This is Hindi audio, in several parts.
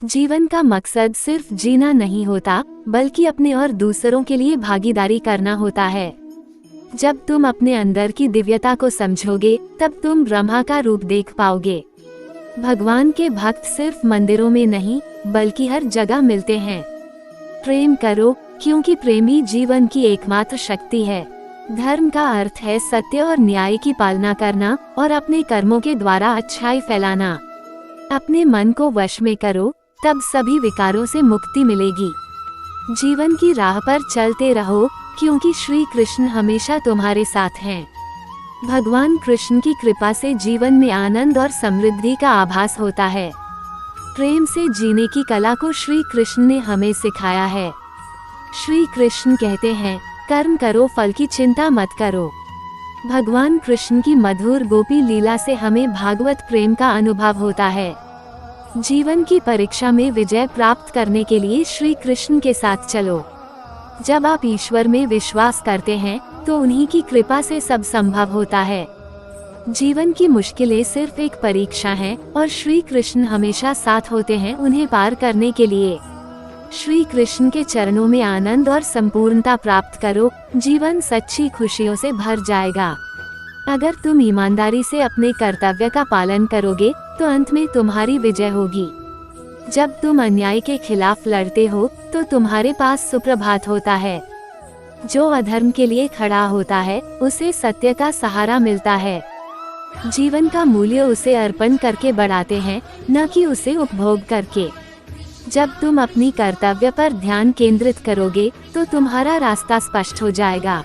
जीवन का मकसद सिर्फ जीना नहीं होता, बल्कि अपने और दूसरों के लिए भागीदारी करना होता है। जब तुम अपने अंदर की दिव्यता को समझोगे, तब तुम ब्रह्मा का रूप देख पाओगे। भगवान के भक्त सिर्फ मंदिरों में नहीं, बल्कि हर जगह मिलते हैं। प्रेम करो, क्योंकि प्रेम ही जीवन की एकमात्र शक्ति है। धर्म का अर्थ है सत्य और न्याय की पालना करना और अपने कर्मों के द्वारा अच्छाई फैलाना। अपने मन को वश में करो, तब सभी विकारों से मुक्ति मिलेगी। जीवन की राह पर चलते रहो, क्योंकि श्री कृष्ण हमेशा तुम्हारे साथ हैं। भगवान कृष्ण की कृपा से जीवन में आनंद और समृद्धि का आभास होता है। प्रेम से जीने की कला को श्री कृष्ण ने हमें सिखाया है। श्री कृष्ण कहते हैं, कर्म करो, फल की चिंता मत करो। भगवान कृष्ण की मधुर गोपी लीला से हमें भागवत प्रेम का अनुभव होता है। जीवन की परीक्षा में विजय प्राप्त करने के लिए श्री कृष्ण के साथ चलो। जब आप ईश्वर में विश्वास करते हैं, तो उन्हीं की कृपा से सब संभव होता है। जीवन की मुश्किलें सिर्फ एक परीक्षा हैं, और श्री कृष्ण हमेशा साथ होते हैं उन्हें पार करने के लिए। श्री कृष्ण के चरणों में आनंद और संपूर्णता प्राप्त करो, जीवन सच्ची खुशियों से भर जाएगा। अगर तुम ईमानदारी से अपने कर्तव्य का पालन करोगे, तो अंत में तुम्हारी विजय होगी। जब तुम अन्याय के खिलाफ लड़ते हो, तो तुम्हारे पास सुप्रभात होता है। जो अधर्म के लिए खड़ा होता है, उसे सत्य का सहारा मिलता है। जीवन का मूल्य उसे अर्पण करके बढ़ाते हैं, न कि उसे उपभोग करके। जब तुम अपनी कर्तव्य पर ध्यान केंद्रित करोगे, तो तुम्हारा रास्ता स्पष्ट हो जाएगा।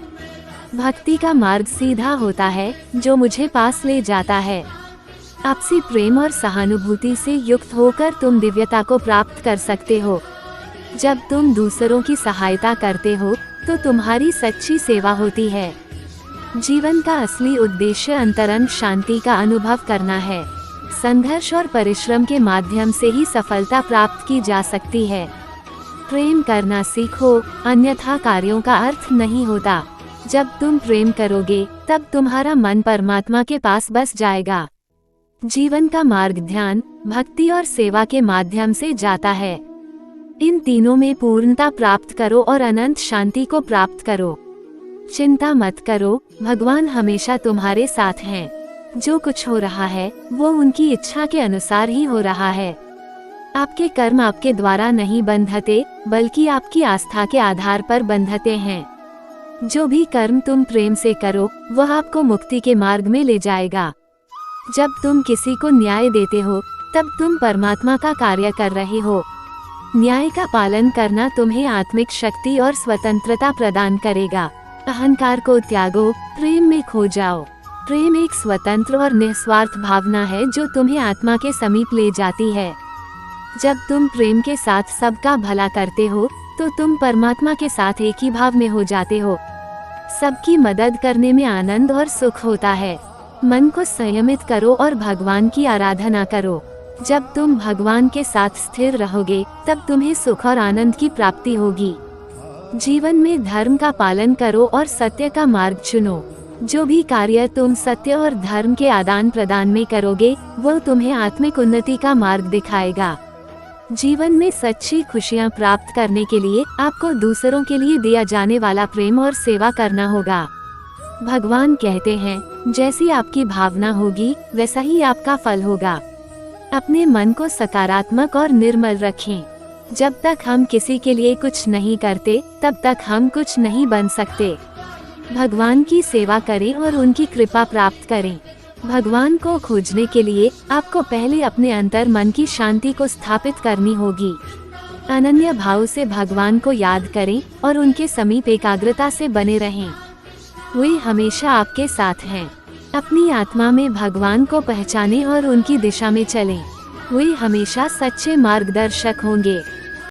भक्ति का मार्ग सीधा होता है, जो मुझे पास ले जाता है। आपसी प्रेम और सहानुभूति से युक्त होकर तुम दिव्यता को प्राप्त कर सकते हो। जब तुम दूसरों की सहायता करते हो, तो तुम्हारी सच्ची सेवा होती है। जीवन का असली उद्देश्य अंतरंग शांति का अनुभव करना है। संघर्ष और परिश्रम के माध्यम से ही सफलता प्राप्त की जा सकती है। प्रेम करना सीखो, अन्यथा कार्यों का अर्थ नहीं होता। जब तुम प्रेम करोगे, तब तुम्हारा मन परमात्मा के पास बस जाएगा। जीवन का मार्ग ध्यान, भक्ति और सेवा के माध्यम से जाता है। इन तीनों में पूर्णता प्राप्त करो और अनंत शांति को प्राप्त करो। चिंता मत करो, भगवान हमेशा तुम्हारे साथ हैं। जो कुछ हो रहा है, वो उनकी इच्छा के अनुसार ही हो रहा है। आपके कर्म आपके द्वारा नहीं बंधते, बल्कि आपकी आस्था के आधार पर बंधते हैं। जो भी कर्म तुम प्रेम से करो, वह आपको मुक्ति के मार्ग में ले जाएगा। जब तुम किसी को न्याय देते हो, तब तुम परमात्मा का कार्य कर रहे हो। न्याय का पालन करना तुम्हें आत्मिक शक्ति और स्वतंत्रता प्रदान करेगा। अहंकार को त्यागो, प्रेम में खो जाओ। प्रेम एक स्वतंत्र और निस्वार्थ भावना है, जो तुम्हें आत्मा के समीप ले जाती है। जब तुम प्रेम के साथ सबका भला करते हो, तो तुम परमात्मा के साथ एक ही भाव में हो जाते हो। सबकी मदद करने में आनंद और सुख होता है। मन को संयमित करो और भगवान की आराधना करो। जब तुम भगवान के साथ स्थिर रहोगे, तब तुम्हें सुख और आनंद की प्राप्ति होगी। जीवन में धर्म का पालन करो और सत्य का मार्ग चुनो। जो भी कार्य तुम सत्य और धर्म के आदान प्रदान में करोगे, वो तुम्हें आत्मिक उन्नति का मार्ग दिखाएगा। जीवन में सच्ची खुशियाँ प्राप्त करने के लिए आपको दूसरों के लिए दिया जाने वाला प्रेम और सेवा करना होगा। भगवान कहते हैं, जैसी आपकी भावना होगी, वैसा ही आपका फल होगा। अपने मन को सकारात्मक और निर्मल रखें। जब तक हम किसी के लिए कुछ नहीं करते, तब तक हम कुछ नहीं बन सकते। भगवान की सेवा करें और उनकी कृपा प्राप्त करें। भगवान को खोजने के लिए आपको पहले अपने अंतर मन की शांति को स्थापित करनी होगी। अनन्य भाव से भगवान को याद करें और उनके समीप एकाग्रता से बने रहें। वे हमेशा आपके साथ हैं। अपनी आत्मा में भगवान को पहचानें और उनकी दिशा में चलें। वे हमेशा सच्चे मार्गदर्शक होंगे।